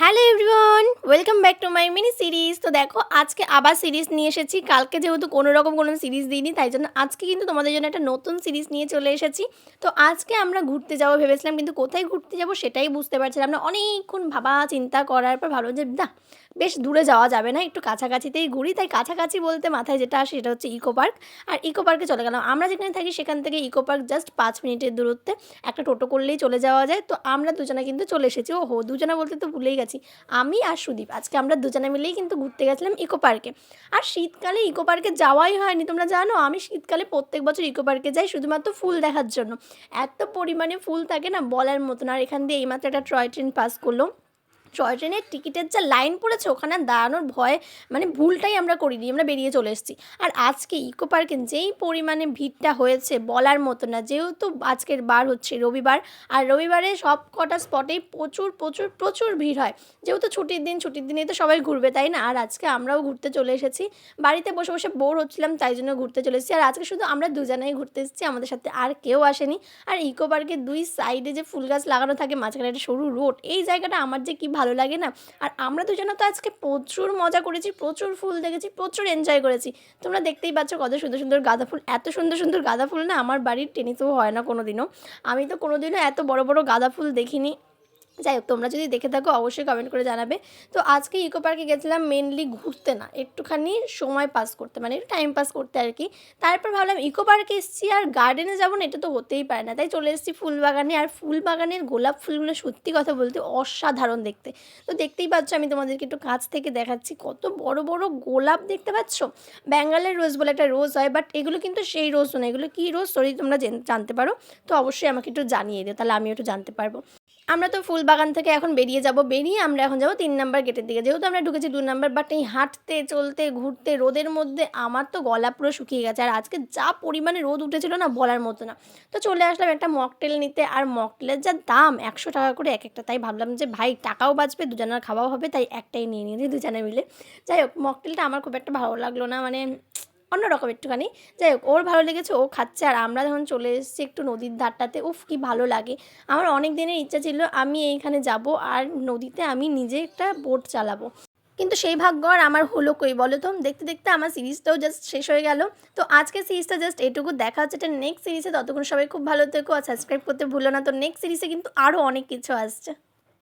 Hello everyone, welcome back to my mini series. তো দেখো আজকে আবার সিরিজ নিয়ে এসেছি। কালকে যেহেতু কোনো রকম কোনো সিরিজ দিইনি, তাই জন্য আজকে কিন্তু তোমাদের জন্য একটা নতুন সিরিজ নিয়ে চলে এসেছি। তো আজকে আমরা ঘুরতে যাবো ভেবেছিলাম, কিন্তু কোথায় ঘুরতে যাবো সেটাই বুঝতে পারছিলাম না। অনেকক্ষণ ভাবা চিন্তা করার পর ভাবলাম যে না, বেশ দূরে যাওয়া যাবে না, একটু কাছাকাছিতেই ঘুরি। তাই কাছাকাছি বলতে মাথায় যেটা আসে সেটা হচ্ছে ইকো পার্ক। আর ইকো পার্কে চলে গেলাম। আমরা যেখানে থাকি সেখান থেকে ইকো পার্ক জাস্ট 5 মিনিটের দূরত্বে, একটা টোটো করলেই চলে যাওয়া যায়। তো আমরা দুজনে কিন্তু চলে এসেছি। ওহো, দুজনে বলতে তো ভুলেই গেছি, আমি আর সুদীপ আজকে আমরা দুজনে মিলেই কিন্তু ঘুরতে গেছিলাম ইকো পার্কে। আর শীতকালে ইকো পার্কে যাওয়াই হয়নি, তোমরা জানো আমি শীতকালে প্রত্যেক বছর ইকো পার্কে যাই শুধুমাত্র ফুল দেখার জন্য। এত পরিমাণে ফুল থাকে না বলার মতন। আর এখান দিয়ে এইমাত্র একটা টয় ট্রেন পাস করলো। টয় ট্রেনের টিকিটের যা লাইন পড়েছে, ওখানে দাঁড়ানোর ভয়ে মানে ভুলটাই আমরা করিনি, আমরা বেরিয়ে চলে এসেছি। আর আজকে ইকো পার্কে যেই পরিমাণে ভিড়টা হয়েছে বলার মতো না। যেহেতু আজকের বার হচ্ছে রবিবার, আর রবিবারে সব কটা স্পটেই প্রচুর প্রচুর প্রচুর ভিড় হয়। যেহেতু ছুটির দিন, ছুটির দিনেই তো সবাই ঘুরবে, তাই না? আর আজকে আমরাও ঘুরতে চলে এসেছি। বাড়িতে বসে বসে বোর হচ্ছিলাম, তাই জন্য ঘুরতে চলে এসেছি। আর আজকে শুধু আমরা দুজনেই ঘুরতে এসেছি, আমাদের সাথে আর কেউ আসেনি। আর ইকো পার্কের দুই সাইডে যে ফুল গাছ লাগানো থাকে, মাঝখানে একটা সরু রোড, এই জায়গাটা আমার যে কি ভালো লাগে না। আর আমরা দুজনে তো আজকে প্রচুর মজা করেছি, প্রচুর ফুল দেখেছি, প্রচুর এনজয় করেছি। তোমরা দেখতেই পাচ্ছ কত সুন্দর সুন্দর গাঁদা ফুল। এত সুন্দর সুন্দর গাঁদা ফুল না আমার বাড়ির টেনিসেও হয় না কোনো দিনও। আমি তো কোনো দিনও এত বড় বড় গাঁদা ফুল দেখিনি। যাই হোক, তোমরা যদি দেখে থাকো অবশ্যই কমেন্ট করে জানাবে। তো আজকে ইকো পার্কে গেছিলাম মেনলি ঘুরতে না, একটুখানি সময় পাস করতে, মানে একটু টাইম পাস করতে আর কি। তারপর ভাবলাম ইকো পার্কে এসেছি আর গার্ডেনে যাবো না, এটা তো হতেই পারে না। তাই চলে এসেছি ফুল বাগানে। আর ফুল বাগানের গোলাপ ফুলগুলো সত্যি কথা বলতে অসাধারণ দেখতে। তো দেখতেই পাচ্ছ, আমি তোমাদেরকে একটু কাছ থেকে দেখাচ্ছি, কত বড় বড় গোলাপ দেখতে পাচ্ছ। বেঙ্গলের রোজ বলে একটা রোজ হয়, বাট এগুলো কিন্তু সেই রোজ নয়। এগুলো কী রোজ সরি, তোমরা জানতে পারো তো অবশ্যই আমাকে একটু জানিয়ে দিও, তাহলে আমিও একটু জানতে পারবো। আমরা তো ফুল বাগান থেকে এখন বেরিয়ে যাব। বেরিয়ে আমরা এখন যাবো 3 নম্বর গেটের দিকে। যেহেতু আমরা ঢুকেছি 2 নম্বর, বাট এই হাঁটতে চলতে ঘুরতে রোদের মধ্যে আমার তো গলা পুরো শুকিয়ে গেছে। আর আজকে যা পরিমাণে রোদ উঠেছিল না বলার মতো না। তো চলে আসলাম একটা মকটেল নিতে। আর মকটেলের যা দাম, 100 টাকা করে এক একটা। তাই ভাবলাম যে ভাই টাকাও বাঁচবে, দুজনের খাওয়াও হবে, তাই একটাই নিয়ে নিয়েছি দুজনে মিলে। যাই হোক, মকটেলটা আমার খুব একটা ভালো লাগলো না, মানে অন্যরকম একটুখানি। যাই হোক, ওর ভালো লেগেছে, ও খাচ্ছে। আর আমরা যখন চলে এসেছি একটু নদীর ধারটাতে, উফ কি ভালো লাগে। আমার অনেক দিনের ইচ্ছা ছিল আমি এইখানে যাব আর নদীতে আমি নিজে একটা বোট চালাবো, কিন্তু সেই ভাগ্য আর আমার হলো কই বলো তো। দেখতে দেখতে আমার সিরিজটাও জাস্ট শেষ হয়ে গেল। তো আজকে সিরিজটা জাস্ট এটুকু, দেখা হচ্ছে এটা নেক্সট সিরিজে। ততক্ষণ সবাই খুব ভালো থেকো আর সাবস্ক্রাইব করতে ভুলো না। তো নেক্সট সিরিজে কিন্তু আরও অনেক কিছু আসছে।